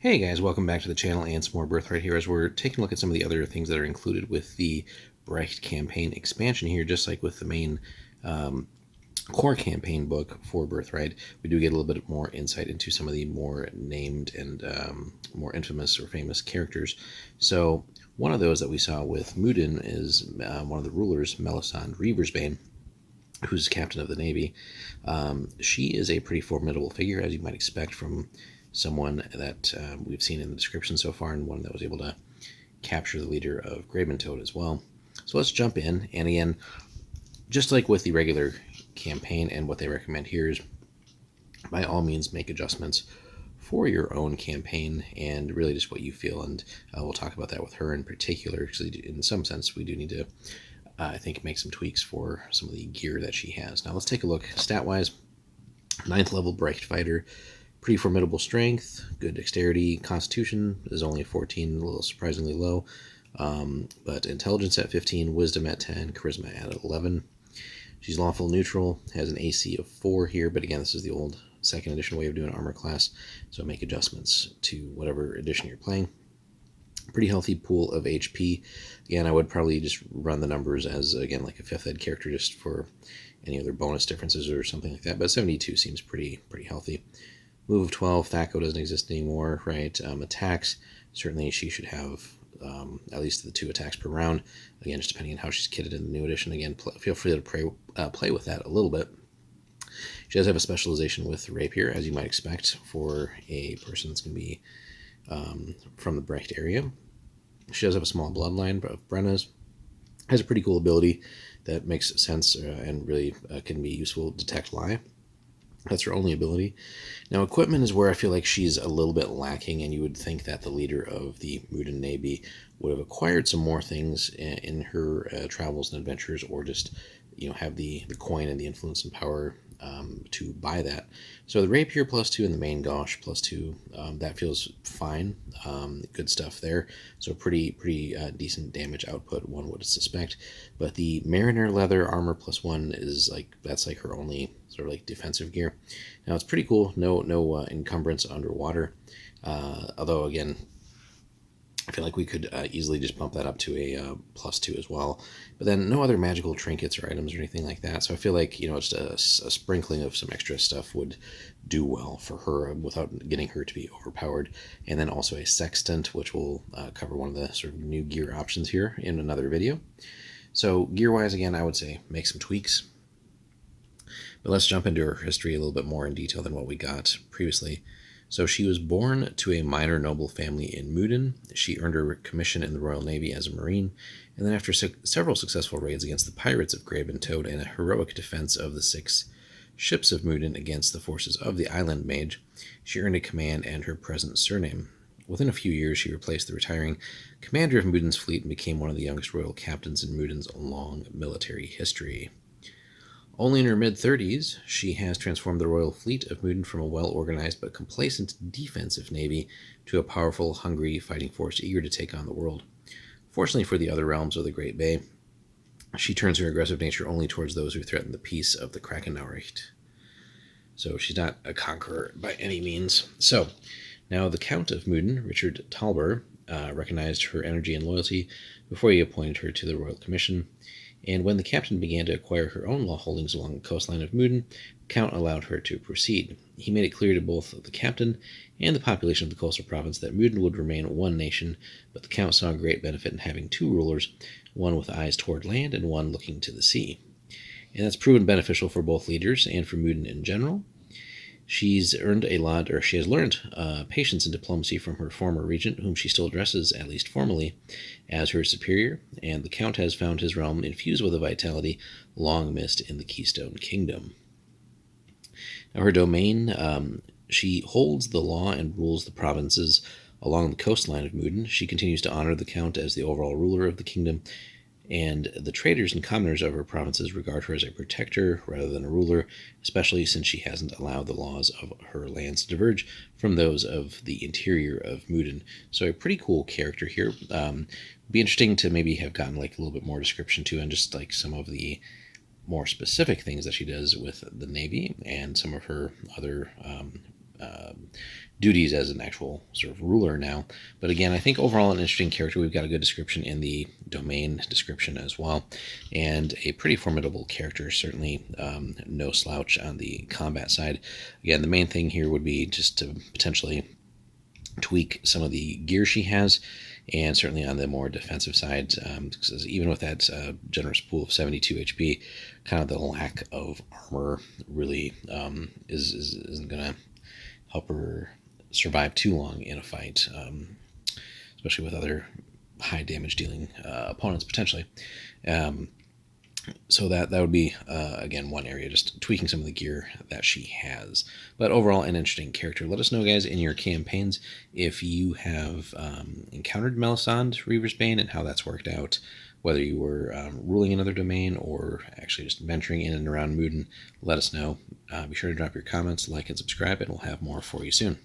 Hey guys, welcome back to the channel and some more Birthright here as we're taking a look at some of the other things that are included with the Brecht campaign expansion here, just like with the main core campaign book for Birthright. We do get a little bit more insight into some of the more named and more infamous or famous characters. So one of those that we saw with Müden is one of the rulers, Melisane Reaversbane, who's captain of the Navy. She is a pretty formidable figure, as you might expect from someone that we've seen in the description so far, and one that was able to capture the leader of Graventoad as well. So let's jump in, and again, just like with the regular campaign, and what they recommend here is by all means make adjustments for your own campaign and really just what you feel, and we'll talk about that with her in particular, because in some sense we do need to I think make some tweaks for some of the gear that she has. Now let's take a look stat wise. 9th level Brecht fighter, pretty formidable strength, good dexterity. Constitution is only 14, a little surprisingly low, but intelligence at 15, wisdom at 10, charisma at 11. She's lawful neutral, has an AC of 4 here, but again, this is the old 2nd edition way of doing armor class, so make adjustments to whatever edition you're playing. Pretty healthy pool of HP. Again, I would probably just run the numbers as, again, like a 5th ed character just for any other bonus differences or something like that, but 72 seems pretty healthy. Move of 12, Thaco doesn't exist anymore, right? Attacks, certainly she should have at least the 2 attacks per round. Again, just depending on how she's kitted in the new edition. Again, feel free to play with that a little bit. She does have a specialization with Rapier, as you might expect for a person that's going to be from the Brecht area. She does have a small bloodline of Brenna's. Has a pretty cool ability that makes sense and really can be useful. Detect Lie. That's her only ability. Now, equipment is where I feel like she's a little bit lacking, and you would think that the leader of the Müden Navy would have acquired some more things in her travels and adventures, or just have the coin and the influence and power to buy that. So the Rapier +2 and the main Gauche +2, that feels fine. Good stuff there. So pretty decent damage output, one would suspect. But the Mariner Leather Armor +1 is that's her only sort of defensive gear. Now it's pretty cool. No encumbrance underwater. Although again, I feel like we could easily just bump that up to a +2 as well. But then no other magical trinkets or items or anything like that. So I feel like, just a sprinkling of some extra stuff would do well for her without getting her to be overpowered. And then also a sextant, which we'll cover one of the sort of new gear options here in another video. So gear-wise, again, I would say make some tweaks. But let's jump into her history a little bit more in detail than what we got previously. So she was born to a minor noble family in Müden. She earned her commission in the Royal Navy as a Marine, and then after several successful raids against the pirates of Graventoad and a heroic defense of the 6 ships of Müden against the forces of the Island Mage, she earned a command and her present surname. Within a few years, she replaced the retiring commander of Müden's fleet and became one of the youngest royal captains in Müden's long military history. Only in her mid-30s, she has transformed the royal fleet of Müden from a well-organized but complacent defensive navy to a powerful, hungry fighting force eager to take on the world. Fortunately for the other realms of the Great Bay, she turns her aggressive nature only towards those who threaten the peace of the Krakenaurecht. So she's not a conqueror by any means. So, now the Count of Müden, Richard Talbot, recognized her energy and loyalty before he appointed her to the Royal Commission. And when the captain began to acquire her own law holdings along the coastline of Müden, the Count allowed her to proceed. He made it clear to both the captain and the population of the coastal province that Müden would remain one nation, but the Count saw great benefit in having 2 rulers, one with eyes toward land and one looking to the sea. And that's proven beneficial for both leaders and for Müden in general. She has learned patience and diplomacy from her former regent, whom she still addresses, at least formally, as her superior, and the Count has found his realm infused with a vitality long missed in the Keystone Kingdom. Now her domain, she holds the law and rules the provinces along the coastline of Müden. She continues to honor the Count as the overall ruler of the kingdom, and the traders and commoners of her provinces regard her as a protector rather than a ruler, especially since she hasn't allowed the laws of her lands to diverge from those of the interior of Müden. So a pretty cool character here. Be interesting to maybe have gotten a little bit more description too, and just some of the more specific things that she does with the Navy and some of her other duties as an actual sort of ruler now. But again, I think overall an interesting character. We've got a good description in the domain description as well, and a pretty formidable character, certainly no slouch on the combat side. Again, the main thing here would be just to potentially tweak some of the gear she has, and certainly on the more defensive side, because even with that generous pool of 72 HP, kind of the lack of armor really isn't going to help her survive too long in a fight, especially with other high damage dealing opponents potentially. So that would be, again, one area, just tweaking some of the gear that she has. But overall, an interesting character. Let us know, guys, in your campaigns if you have encountered Melisande Reaversbane and how that's worked out, whether you were ruling another domain or actually just venturing in and around Müden. Let us know. Be sure to drop your comments, like, and subscribe, and we'll have more for you soon.